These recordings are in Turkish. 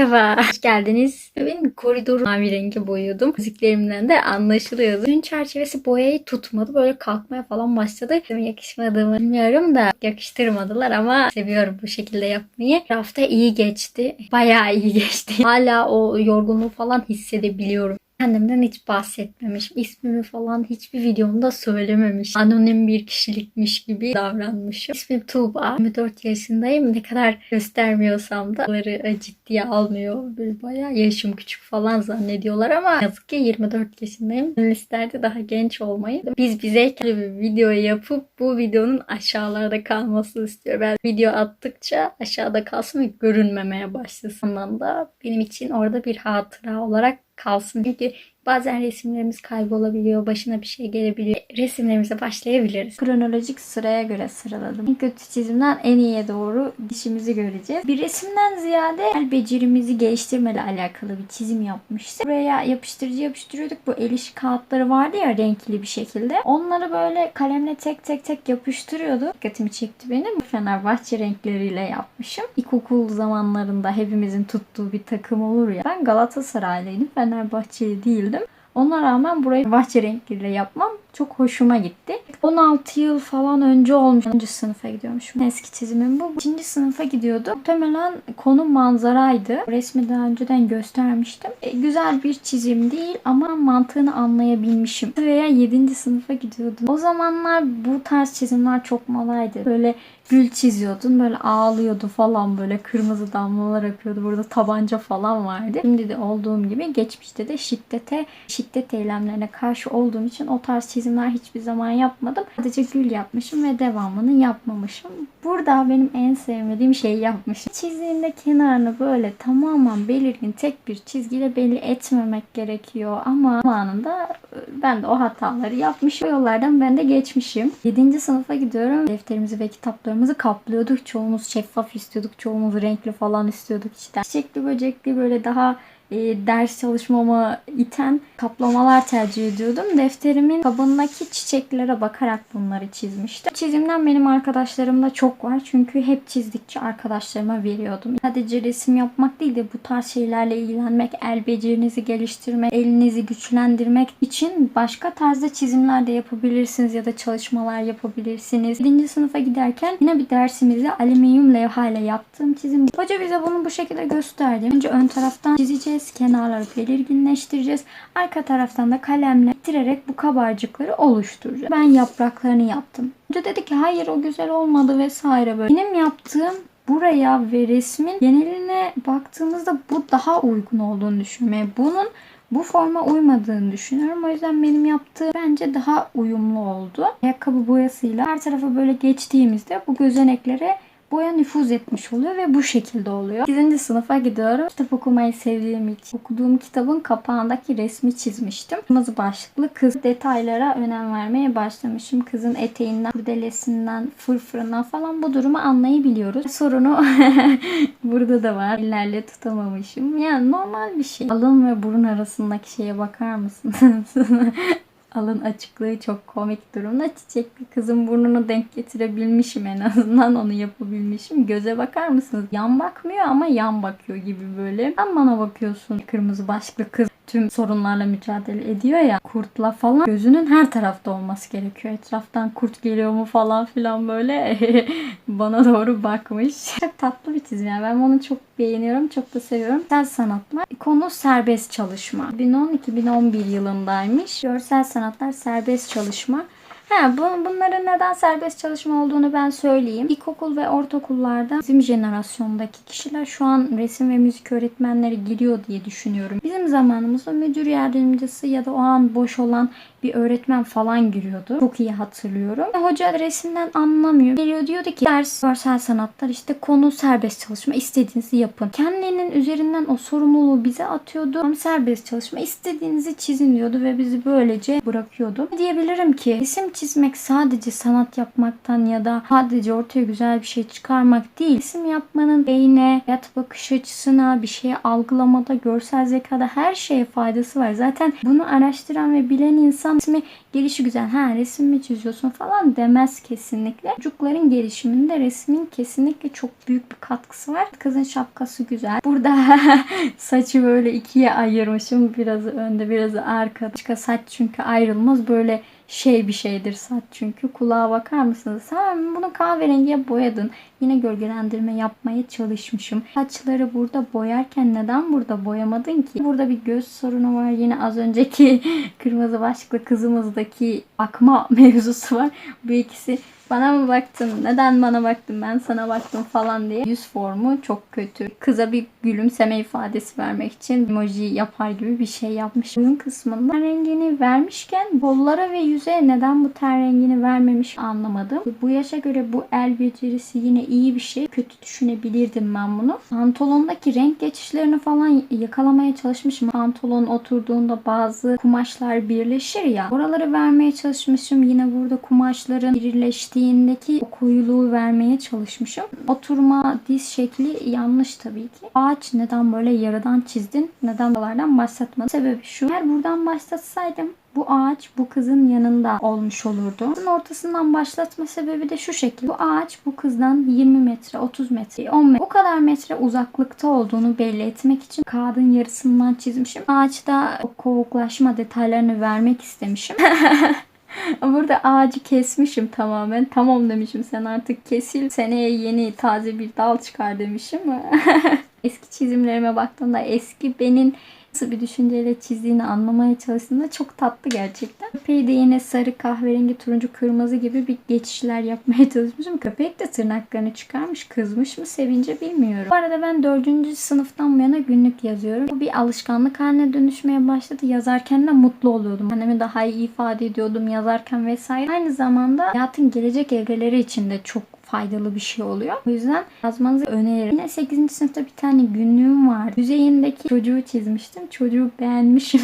Merhaba, hoş geldiniz. Ben koridoru mavi rengi boyuyordum. Müziklerimden de anlaşılıyordu. Dün çerçevesi boyayı tutmadı. Böyle kalkmaya falan başladı. Yakışmadığımı bilmiyorum da yakıştırmadılar ama seviyorum bu şekilde yapmayı. Hafta iyi geçti. Bayağı iyi geçti. Hala o yorgunluğu falan hissedebiliyorum. Kendimden hiç bahsetmemişim. İsmimi falan hiçbir videomda söylememiş. Anonim bir kişilikmiş gibi davranmışım. İsmim Tuğba. 24 yaşındayım. Ne kadar göstermiyorsam da bunları ciddiye almıyor. Böyle bayağı yaşım küçük falan zannediyorlar ama yazık ki 24 yaşındayım. Listelerde daha genç olmayı. Biz bizeyken bir video yapıp bu videonun aşağılarda kalmasını istiyorum. Ben video attıkça aşağıda kalsın ve görünmemeye başlasın. Ondan da benim için orada bir hatıra olarak kalsın. Çünkü bazen resimlerimiz kaybolabiliyor, başına bir şey gelebiliyor. Resimlerimize başlayabiliriz. Kronolojik sıraya göre sıraladım. En kötü çizimden en iyiye doğru gidişimizi göreceğiz. Bir resimden ziyade el becerimizi geliştirmeyle alakalı bir çizim yapmıştık. Buraya yapıştırıcı yapıştırıyorduk. Bu el işi kağıtları vardı ya renkli bir şekilde. Onları böyle kalemle tek tek yapıştırıyordum. Dikkatimi çekti benim. Fenerbahçe renkleriyle yapmışım. İlkokul zamanlarında hepimizin tuttuğu bir takım olur ya. Ben Galatasaraylıydım. Fenerbahçeli değildim. Ona rağmen burayı bahçe renkleriyle yapmam çok hoşuma gitti. 16 yıl falan önce olmuş. 10. sınıfa gidiyormuşum. Eski çizimim bu. 2. sınıfa gidiyordu. Muhtemelen konu manzaraydı. Resmi daha önceden göstermiştim. Güzel bir çizim değil ama mantığını anlayabilmişim. Veya 7. sınıfa gidiyordum. O zamanlar bu tarz çizimler çok molaydı. Böyle gül çiziyordun. Böyle ağlıyordu falan. Böyle kırmızı damlalar akıyordu. Burada tabanca falan vardı. Şimdi de olduğum gibi geçmişte de şiddet eylemlerine karşı olduğum için o tarz çizimler hiçbir zaman yapmadım. Sadece gül yapmışım ve devamını yapmamışım. Burada benim en sevmediğim şeyi yapmışım. Çizdiğinde kenarını böyle tamamen belirgin tek bir çizgiyle belli etmemek gerekiyor. Ama zamanında ben de o hataları yapmışım. O yollardan ben de geçmişim. 7. sınıfa gidiyorum. Defterimizi ve kitaplarımızı kaplıyorduk. Çoğumuz şeffaf istiyorduk. Çoğumuz renkli falan istiyorduk işte. Çiçekli böcekli böyle daha ders çalışmama iten kaplamalar tercih ediyordum. Defterimin kabındaki çiçeklere bakarak bunları çizmiştim. Çizimden benim arkadaşlarımda çok var. Çünkü hep çizdikçe arkadaşlarıma veriyordum. Sadece resim yapmak değil de bu tarz şeylerle ilgilenmek, el becerinizi geliştirmek, elinizi güçlendirmek için başka tarzda çizimler de yapabilirsiniz ya da çalışmalar yapabilirsiniz. 7. sınıfa giderken yine bir dersimizde alüminyum levha ile yaptığım çizim. Hoca bize bunu bu şekilde gösterdi. Önce ön taraftan çizeceğiz. Kenarları belirginleştireceğiz. Arka taraftan da kalemle bitirerek bu kabarcıkları oluşturacağız. Ben yapraklarını yaptım. Hoca dedi ki hayır o güzel olmadı vesaire böyle. Benim yaptığım buraya ve resmin geneline baktığımızda bu daha uygun olduğunu düşünüyorum. Bunun bu forma uymadığını düşünüyorum. O yüzden benim yaptığım bence daha uyumlu oldu. Ayakkabı boyasıyla her tarafa böyle geçtiğimizde bu gözeneklere boya nüfuz etmiş oluyor ve bu şekilde oluyor. 8. sınıfa gidiyorum. Kitap okumayı sevdiğim için okuduğum kitabın kapağındaki resmi çizmiştim. Kırmızı başlıklı kız. Detaylara önem vermeye başlamışım. Kızın eteğinden, kurdelesinden, fırfırından falan bu durumu anlayabiliyoruz. Sorunu burada da var. Ellerle tutamamışım. Yani normal bir şey. Alın ve burun arasındaki şeye bakar mısınız? Alın açıklığı çok komik durumda. Çiçekli kızın burnunu denk getirebilmişim en azından. Onu yapabilmişim. Göze bakar mısınız? Yan bakmıyor ama yan bakıyor gibi böyle. Sen bana bakıyorsun. Kırmızı başlıklı kız tüm sorunlarla mücadele ediyor ya. Kurtla falan. Gözünün her tarafta olması gerekiyor. Etraftan kurt geliyor mu falan filan böyle bana doğru bakmış. Çok tatlı bir çizim yani. Ben onu çok beğeniyorum. Çok da seviyorum. Görsel sanatlar. Konu serbest çalışma. 2010-2011 yılındaymış. Görsel sanatlar serbest çalışma. Bunların neden serbest çalışma olduğunu ben söyleyeyim. İlkokul ve ortaokullarda bizim jenerasyondaki kişiler şu an resim ve müzik öğretmenleri giriyor diye düşünüyorum. Bizim zamanımızda müdür yardımcısı ya da o an boş olan bir öğretmen falan giriyordu. Çok iyi hatırlıyorum. Hoca resimden anlamıyor. Geliyor diyordu ki ders görsel sanatlar işte konu serbest çalışma istediğinizi yapın. Kendinin üzerinden o sorumluluğu bize atıyordu. Ama serbest çalışma istediğinizi çizin diyordu ve bizi böylece bırakıyordu. Diyebilirim ki resim çizmek sadece sanat yapmaktan ya da sadece ortaya güzel bir şey çıkarmak değil. Resim yapmanın beyne, hayat bakış açısına, bir şeyi algılamada, görsel zekada her şeye faydası var. Zaten bunu araştıran ve bilen insan falan. Resmi gelişi güzel. Ha, resim mi çiziyorsun falan demez kesinlikle. Çocukların gelişiminde resmin kesinlikle çok büyük bir katkısı var. Kızın şapkası güzel. Burada saçı böyle ikiye ayırmışım. Birazı önde, birazı arkada. Başka saç çünkü ayrılmaz. Böyle bir şeydir saç çünkü. Kulağa bakar mısınız? Sen bunu kahverengiye boyadın. Yine gölgelendirme yapmaya çalışmışım. Saçları burada boyarken neden burada boyamadın ki? Burada bir göz sorunu var. Yine az önceki kırmızı başlıklı kızımızdaki akma mevzusu var. Bu ikisi bana mı baktın? Neden bana baktın? Ben sana baktım falan diye. Yüz formu çok kötü. Kıza bir gülümseme ifadesi vermek için emoji yapar gibi bir şey yapmış. Boyun kısmında ten rengini vermişken kollara ve yüze neden bu ten rengini vermemiş anlamadım. Bu yaşa göre bu el becerisi yine iyi bir şey. Kötü düşünebilirdim ben bunu. Pantolondaki renk geçişlerini falan yakalamaya çalışmışım. Pantolon oturduğunda bazı kumaşlar birleşir ya. Oraları vermeye çalışmışım. Yine burada kumaşların birleştiğindeki o koyuluğu vermeye çalışmışım. Oturma diz şekli yanlış tabii ki. Ağaç neden böyle yarıdan çizdin? Neden buralardan başlatmadın? Sebebi şu. Eğer buradan başlatsaydım bu ağaç bu kızın yanında olmuş olurdu. Kızın ortasından başlatma sebebi de şu şekilde. Bu ağaç bu kızdan 20 metre, 30 metre, 10 metre, o kadar metre uzaklıkta olduğunu belli etmek için kağıdın yarısından çizmişim. Ağaçta o kovuklaşma detaylarını vermek istemişim. Burada ağacı kesmişim tamamen. Tamam demişim, sen artık kesil. Seneye yeni taze bir dal çıkar demişim. Eski çizimlerime baktığımda eski benim nasıl bir düşünceyle çizdiğini anlamaya çalıştığımda çok tatlı gerçekten. Köpeği de yine sarı, kahverengi, turuncu, kırmızı gibi bir geçişler yapmaya çalışmışım. Köpek de tırnaklarını çıkarmış. Kızmış mı sevince bilmiyorum. Bu arada ben 4. sınıftan bu yana günlük yazıyorum. Bu bir alışkanlık haline dönüşmeye başladı. Yazarken de mutlu oluyordum. Kendimi daha iyi ifade ediyordum yazarken vesaire. Aynı zamanda hayatın gelecek evreleri için de çok faydalı bir şey oluyor. O yüzden yazmanızı öneririm. Yine 8. sınıfta bir tane günlüğüm vardı. Yüzeyindeki çocuğu çizmiştim. Çocuğu beğenmişim.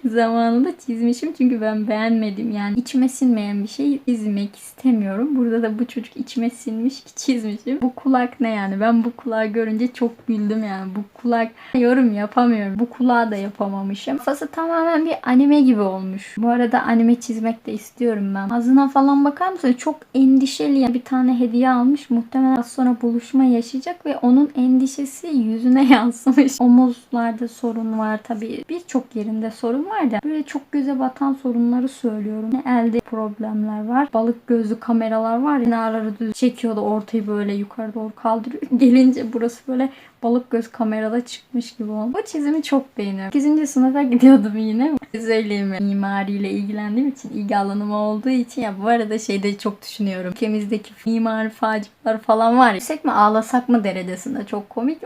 Zamanında çizmişim. Çünkü ben beğenmedim. Yani içime sinmeyen bir şey çizmek istemiyorum. Burada da bu çocuk içime sinmiş ki çizmişim. Bu kulak ne yani? Ben bu kulağı görünce çok güldüm yani. Bu kulak yorum yapamıyorum. Bu kulağı da yapamamışım. Kafası tamamen bir anime gibi olmuş. Bu arada anime çizmek de istiyorum ben. Ağzına falan bakar mısın? Çok endişeli yani. Bir tane hediye almış. Muhtemelen az sonra buluşma yaşayacak ve onun endişesi yüzüne yansımış. Omuzlarda sorun var tabii. Birçok yerinde sorun var da böyle çok göze batan sorunları söylüyorum. Elde problemler var. Balık gözlü kameralar var. Kenarları düz çekiyordu. Ortayı böyle yukarı doğru kaldırıyor. Gelince burası böyle balık göz kamerada çıkmış gibi oldu. Bu çizimi çok beğeniyorum. 8. sınıfa gidiyordum yine. Söyleyeyim, mimariyle ilgilendiğim için, ilgi alanım olduğu için. Ya bu arada şeyde çok düşünüyorum. Ülkemizdeki mimari facialar falan var ya. Yüksek mi ağlasak mı derecesinde, çok komik.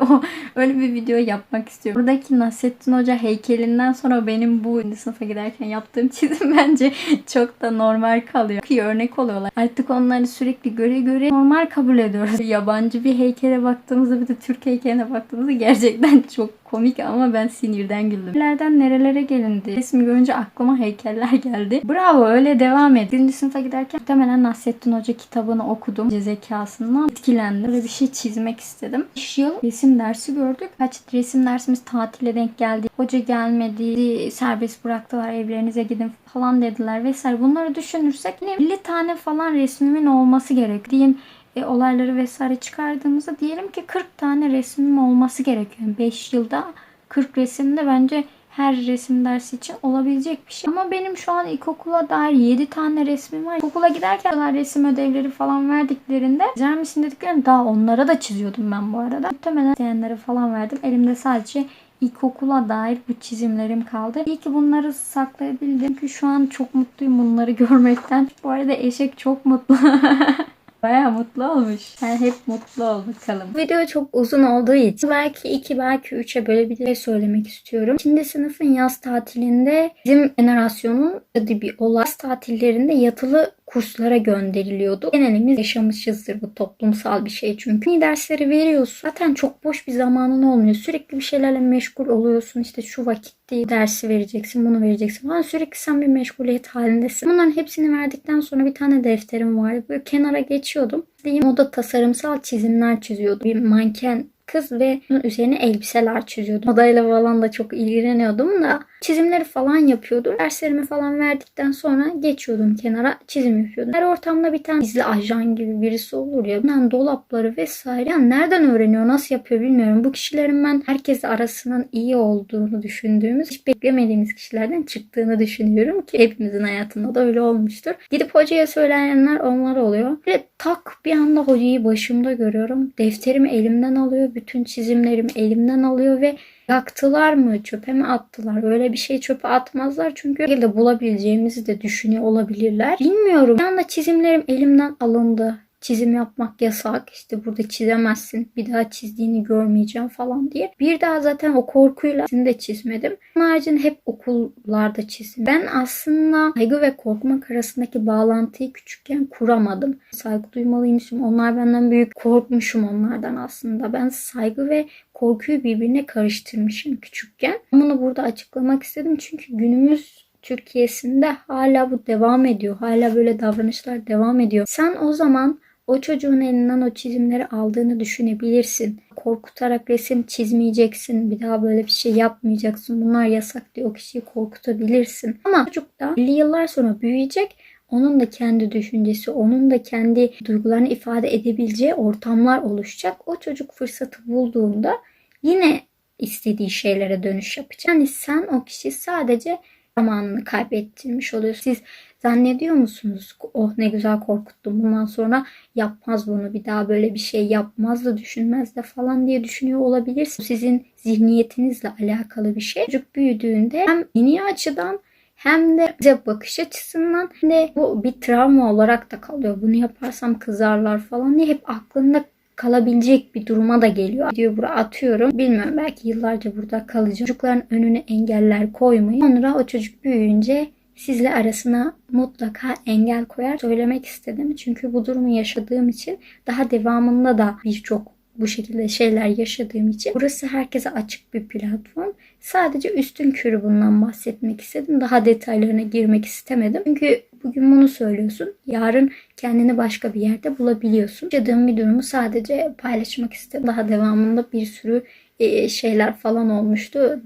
Öyle bir video yapmak istiyorum. Buradaki Nasrettin Hoca heykelinden sonra benim bu sınıfa giderken yaptığım çizim bence çok da normal kalıyor. Çok iyi örnek oluyorlar. Artık onları sürekli göre göre normal kabul ediyoruz. Yabancı bir heykele baktığımızda bir de Türk heykeline baktığımızda gerçekten çok komik ama ben sinirden güldüm. Nerelerden nerelere gelindi? Resmi görünce aklıma heykeller geldi. Bravo, öyle devam et. 1. sınıfa giderken muhtemelen Nasrettin Hoca kitabını okudum. Zekasından etkilendim. Böyle bir şey çizmek istedim. 5 yıl resim dersi gördük. Kaç resim dersimiz tatile denk geldi. Hoca gelmedi. Serbest bıraktılar. Evlerinize gidin falan dediler vesaire. Bunları düşünürsek 50 tane falan resmimin olması gerek. Diyeyim olayları vesaire çıkardığımızda diyelim ki 40 tane resmim olması gerekiyor. 5 yılda 40 resim de bence her resim dersi için olabilecek bir şey. Ama benim şu an ilkokula dair 7 tane resmim var. İlkokula giderken resim ödevleri falan verdiklerinde çizer misin dediklerinde daha onlara da çiziyordum ben bu arada. Muhtemelen isteyenlere falan verdim. Elimde sadece ilkokula dair bu çizimlerim kaldı. İyi ki bunları saklayabildim. Çünkü şu an çok mutluyum bunları görmekten. Bu arada eşek çok mutlu. Bayağı mutlu olmuş. Sen hep mutlu ol bakalım. Video çok uzun olduğu için belki 2 belki 3'e bölebilir söylemek istiyorum. 2. sınıfın yaz tatilinde bizim jenerasyonun bir olay yaz tatillerinde yatılı kurslara gönderiliyordu. Genelimiz yaşamışızdır, bu toplumsal bir şey çünkü. İyi dersleri veriyorsun. Zaten çok boş bir zamanın olmuyor. Sürekli bir şeylerle meşgul oluyorsun. İşte şu vakitte dersi vereceksin, bunu vereceksin falan. Sürekli sen bir meşguliyet halindesin. Bunların hepsini verdikten sonra bir tane defterim vardı. Böyle kenara geçiyordum. Moda tasarımsal çizimler çiziyordum. Bir manken kız ve onun üzerine elbiseler çiziyordum. Modayla falan da çok ilgileniyordum da çizimleri falan yapıyordum. Derslerimi falan verdikten sonra geçiyordum kenara, çizim yapıyordum. Her ortamda bir tane gizli ajan gibi birisi olur ya. Bundan dolapları vesaire. Yani nereden öğreniyor, nasıl yapıyor bilmiyorum. Bu kişilerin ben herkes arasının iyi olduğunu düşündüğümüz, hiç beklemediğimiz kişilerden çıktığını düşünüyorum ki hepimizin hayatında da öyle olmuştur. Gidip hocaya söyleyenler onlar oluyor. Bir de tak bir anda hocayı başımda görüyorum. Defterimi elimden alıyor. Bütün çizimlerimi elimden alıyor ve yaktılar mı? Çöpe mi attılar? Öyle bir şey çöpe atmazlar. Çünkü bir şekilde bulabileceğimizi de düşünüyor olabilirler. Bilmiyorum. Bir anda çizimlerim elimden alındı. Çizim yapmak yasak. İşte burada çizemezsin. Bir daha çizdiğini görmeyeceğim falan diye. Bir daha zaten o korkuyla de çizmedim. Onun haricinde hep okullarda çizdim. Ben aslında saygı ve korkmak arasındaki bağlantıyı küçükken kuramadım. Saygı duymalıymışım. Onlar benden büyük. Korkmuşum onlardan aslında. Ben saygı ve korkuyu birbirine karıştırmışım küçükken. Bunu burada açıklamak istedim. Çünkü günümüz Türkiye'sinde hala bu devam ediyor. Hala böyle davranışlar devam ediyor. Sen o zaman o çocuğun elinden o çizimleri aldığını düşünebilirsin. Korkutarak resim çizmeyeceksin. Bir daha böyle bir şey yapmayacaksın. Bunlar yasak diye o kişiyi korkutabilirsin. Ama çocuk da 50 yıllar sonra büyüyecek. Onun da kendi düşüncesi, onun da kendi duygularını ifade edebileceği ortamlar oluşacak. O çocuk fırsatı bulduğunda yine istediği şeylere dönüş yapacak. Yani sen o kişi sadece zamanını kaybettirmiş oluyorsun. Siz zannediyor musunuz? Oh ne güzel korkuttum. Bundan sonra yapmaz bunu. Bir daha böyle bir şey yapmaz da düşünmez de falan diye düşünüyor olabilirsiniz. Sizin zihniyetinizle alakalı bir şey. Çocuk büyüdüğünde hem dini açıdan hem de bize bakış açısından hem de bu bir travma olarak da kalıyor. Bunu yaparsam kızarlar falan diye hep aklında kalabilecek bir duruma da geliyor. Diyor buraya atıyorum. Bilmiyorum belki yıllarca burada kalacak. Çocukların önüne engeller koymayın. Sonra o çocuk büyüyünce sizle arasına mutlaka engel koyar. Söylemek istedim. Çünkü bu durumu yaşadığım için daha devamında da birçok bu şekilde şeyler yaşadığım için burası herkese açık bir platform. Sadece üstünkörü bundan bahsetmek istedim. Daha detaylarına girmek istemedim. Çünkü bugün bunu söylüyorsun. Yarın kendini başka bir yerde bulabiliyorsun. Yaşadığım bir durumu sadece paylaşmak istedim. Daha devamında bir sürü şeyler falan olmuştu.